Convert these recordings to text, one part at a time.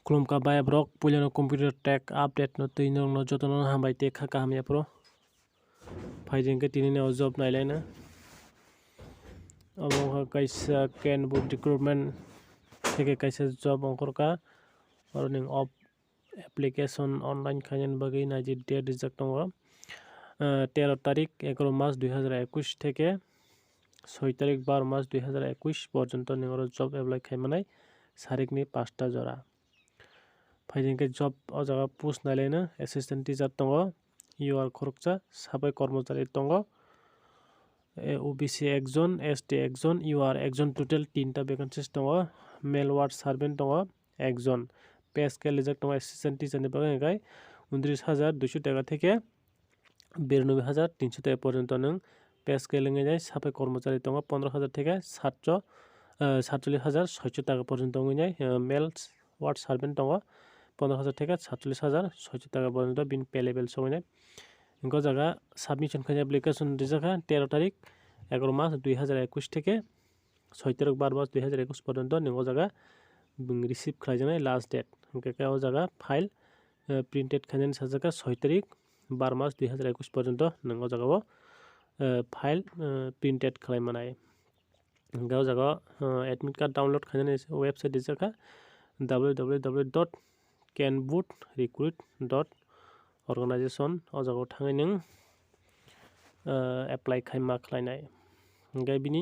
Klumka baya brok pulyano computer tech update no tui no jotono hambai te kha kaham ya pro phaijeng ke tini no job nailai na abo kaisa Kenwood recruitment থেকে kaisa job ongkorka orning of application online khainen bagui naiji date rijak tongo 13 তারিখ 11 মাস 2021 থেকে 6 তারিখ 12 মাস 2021 পর্যন্ত নিংরো job apply খাইমানাই সারিকনি 5টা জোড়া ফাইজেंके जब अजागा पोस्ट नाइलायनो असिस्टेंट टीचर दंगो यूआर खरकचा साबाय कर्मचारी दंगो ओबीसी एकजन एसटी एकजन यूआर एकजन टोटल 3टा वैकेंसीज दंगो मेल वार्ड सार्वेंट दंगो एकजन पे स्केल रिजेक्ट दंगो असिस्टेंट टीचरनि बागै 29200 টাকা থেকে 92300 টাকা পর্যন্ত नों पे स्केल ngै साबाय कर्मचारी दंगो 15000 থেকে 47600 টাকা পর্যন্ত ngै मेल वार्ड सार्वेंट दंगो 15000 থেকে 47600 টাকা পর্যন্ত বিন পে লেভেল সঙ্গে ইনকো জায়গা সাবমিশন খাই অ্যাপ্লিকেশন রিজাকা 13 তারিখ 11 মাস 2021 থেকে 6 তারিখ 12 মাস 2021 পর্যন্ত নিগো জায়গা রিসিভ খাইজানাই লাস্ট ডেট ইনকে কাও জায়গা ফাইল প্রিন্টেড খাইজান সাজাকা 6 তারিখ 12 মাস 2021 পর্যন্ত নিগো জায়গাও ফাইল প্রিন্টেড খাইমানাই ইনকাও জায়গা এডমিট কার্ড ডাউনলোড খাইজান ওয়েবসাইট রিজাকা www.kenwoodrecruit.organization अजागाव थाङै नों एप्लाइ खाइमा खालायनाय ओमफ्राय बिनि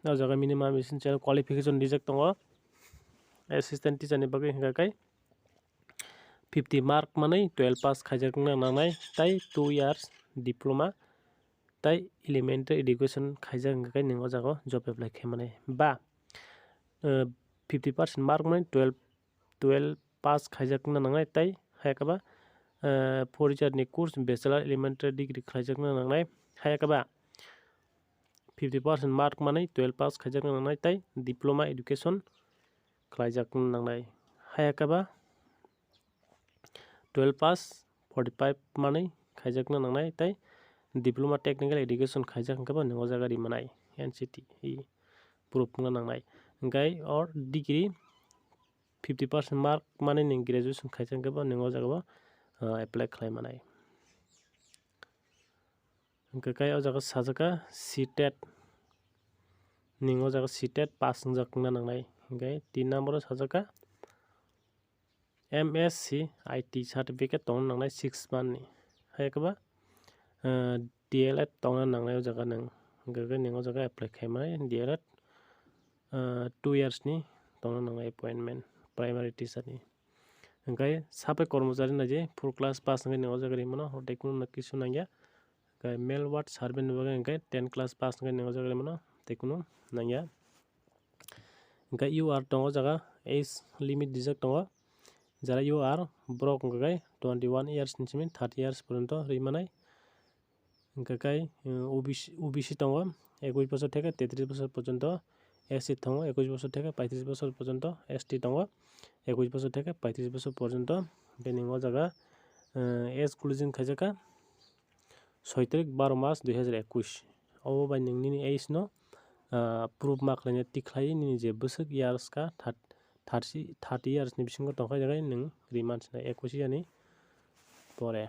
अजागा मिनिमाम एसेन्शियेल क्वालिफिकेशन रिजेक्ट दङ एसिस्टेंट टीचरनि बागै हिंगाखाय 50 मार्क मानै 12 पास खाइजागनो नांनाय ताइ 2 इयार्स डिप्लोमा ताइ एलिमेंटारि एडुकेशन खाइजाग हिंगाखाय नों अजागाव जब एप्लाइ खाइमानाय बा 50% मार्क माने 12 पास खाइजागनो नांनाय ताइ हायाकाबा 4 इयारनि कोर्स बैचलर एलिमेंटारि डिग्री खाइजागनो नांनाय हायाकाबा 50% मार्क माने 12 पास खाइजागनो नांनाय ताइ डिप्लोमा एडुकेशन खाइजागनो नांनाय हायाकाबा 12 पास 45 माने खाइजागनो नांनाय ताइ डिप्लोमा टेक्निकल एडुकेशन खाइजागनोबा नों अजागारि मानाय एनसीटी प्रूफ नांनाय गाय और डिग्री 50% मार्क माने नों ग्रेजुएशन खाइजागनोबा नों अजागाव एप्लाइ खालायमानाय गाय अजागा साजाका सीटेट नों अजागा सीटेट पास जागनो नांनाय गाय 3 नम्बर साजाका एमएससी आईटी सर्टिफिकेट दं नांनाय 6 माननि हायकबा डीएलएड दं नांनाय अजागा नों गाय नों अजागा एप्लाइ खालायमानाय डीएलएड 2 इयार्स नि दं नांनाय अपॉइंटमेंट प्राइमरी टीचर नि गाय साबाय कर्मचारी नाजे 4 क्लास पास नगै नों अजागारि मनो हटेकुन नक्की सुनांगिया गाय मेल वार्ड सार्वेंट बगै गाय 10 क्लास पास नगै नों अजागारि मनो तेकुनो नांगिया गाय यूआर दं अजागा एज लिमिट दिजक दं যারা यूआर ब्रक गाय 21 इयार्स निसिम 30 इयार्स पर्यন্ত रैमानाय गाय ओबीसी दं 21 বছর থেকে 33 বছর পর্যন্ত एससी दं 21 বছর থেকে 35 বছর পর্যন্ত एसटी दं 21 বছর থেকে 35 বছর পর্যন্ত বেনিং জায়গা एज क्लोजिंग खाइजाका 6 तारिख 12 मास 2021 अब बाय नोंनि एज नो प्रूफ माखलायनो टिक्लायै नि जे बोसोर इयार्स का 30 इयार्स नि बिसिंग दंखाय जागाय नों रिमान्स ना 21 जानि परे अ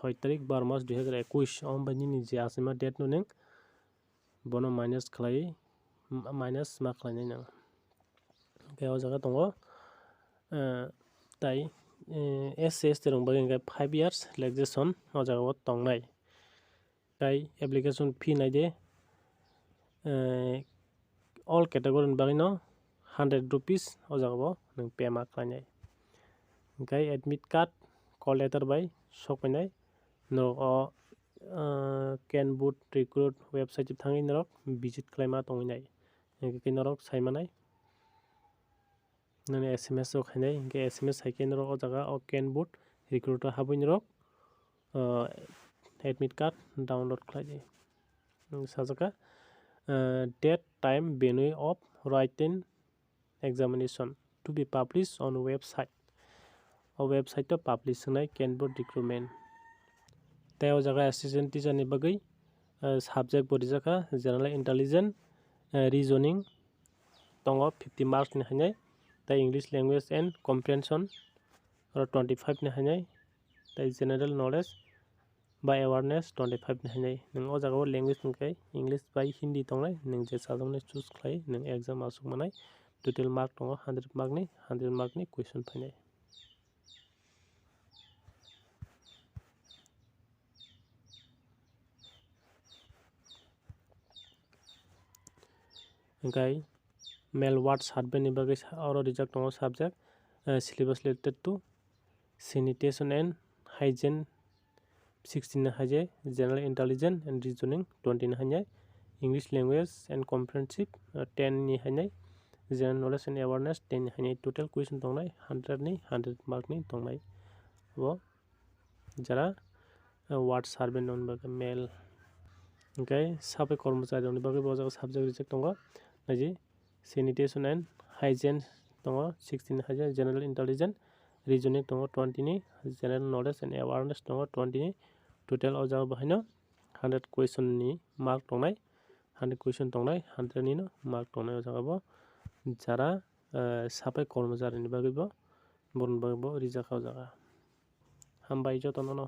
6 तारिख 12 मास 2021 अब बाय नि जे आसिमा डेट नो नों बनो माइनस खालाय माइनस मा खालायनाय नों बेयाव जागा दङ ताइ एसएस दं बागै 5 इयार्स रिलैक्सेशन अजागाव दंनाय ताइ एप्लिकेशन फी नायदे ऑल कैटेगरी बागै नो 100 रुपीस अजागाव नों पे मा खालायनाय गाय एडमिट कार्ड कॉल लेटर बाय सफैनाय नो केनवुड रिक्रूट वेबसाइट थाङै नरक विजिट खालायमा दंनाय के नरक सायमानाय नों एसएमएस खायनाय के एसएमएस सायके नरक अजागा केनवुड रिक्रूट हाबै नरक एडमिट कार्ड डाउनलोड खालाय साजाका date time venue of written examination to be published on website और वेबसाइट तो पब्लिश होनाय केनवुड रिक्रूटमेंट तायाव जागा असिस्टेंट टीचर नि बागै सब्जेक्ट बडी जाका जनरल इंटेलिजेंस रीजनिंग दङ 50 मार्क्स नि हायनाय the English language and comprehension 25 ni hainai the general knowledge by awareness 25 ni hainai nang o jaga language ngai English by Hindi tongnai nang je sajamne choose khlai nang exam asuk manai total mark tongo 100 mark ni question phainai okay mail word survey ni bagai oro rijak tongo subject syllabus related to sanitation and hygiene 16 ni haije general intelligence and reasoning 20 ni hainai English language and comprehensive 10 ni hainai general knowledge and awareness 10 ni hainai total question tongnai 100 ni 100 mark ni tongnai bo jara word survey non bagai mail okay Safaikarmachari ni bagai bo jaga subject rijak tongo naji sanitation and hygiene tongo 16 ni haije general intelligence reasoning tongo 20 ni general knowledge and awareness tongo 20 ni total o jaga bahaino 100 question ni mark tongnai 100 question tongnai 100 ni no mark tongnai o jaga bo jara Safaikarmachari ni bagai bo borni bagai bo rijak o jaga hambai jotono no।